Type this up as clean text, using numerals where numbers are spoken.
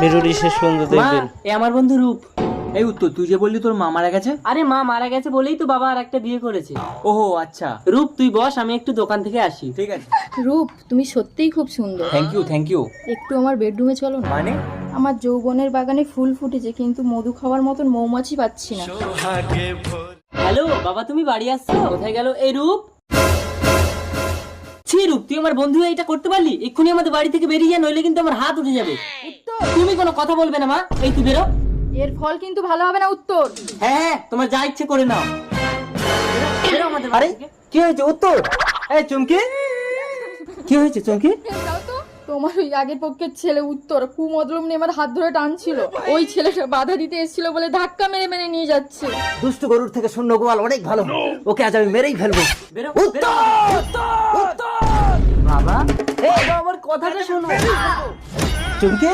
ভিডিওটি শেষ পর্যন্ত মা, দেখবেন। এ আমার বন্ধু রূপ। এই উত্তর, তুই যে বললি তোর মা মারা গেছে? আরে মা মারা গেছে বলেই তো বাবা আর একটা বিয়ে করেছে। ওহো আচ্ছা, রূপ তুই বস, আমি একটু দোকান থেকে আসি। ঠিক আছে। রূপ, তুমি সত্যিই খুব সুন্দর। Thank you. একটু আমার বেডরুমে চলো না। মানে? আমার যৌবনের বাগানে ফুল ফুটেছে, কিন্তু মধু খাওয়ার মতন মৌমাছি পাচ্ছি না। হ্যালো বাবা, তুমি বাড়ি আসছো? কোথায় গেল এই রূপ? ছি রূপ, তুই আমার বন্ধু হয়ে এটা করতে পারলি? এক্ষুনি আমাদের বাড়ি থেকে বেরিয়ে যা, নইলে কিন্তু আমার হাত উঠে যাবে। তুমি কোনো কথা বলবে না মা, এই তুই বেরো। এর ফল কিন্তু ভালো হবে না উত্তর। হ্যাঁ তোমার যা ইচ্ছে করে নাও। বেরো আমাদের বাড়ি থেকে। কি হয়েছে উত্তর? এই চুমকি, কি হয়েছে চুমকি? যাও তো। তোমার ওই আগের পক্ষের ছেলে উত্তর কুমতলব নিয়ে আমার হাত ধরে টানছিল। ওই ছেলেটা বাধা দিতে এসেছিল বলে ধাক্কা মেরে মেরে নিয়ে যাচ্ছে। দুষ্ট গরুর থেকে শূন্য গোয়াল অনেক ভালো, ওকে আজ আমি মেরেই ফেলবো। বেরো বাবা, এই আমার কথাটা শোনো। চুমকি,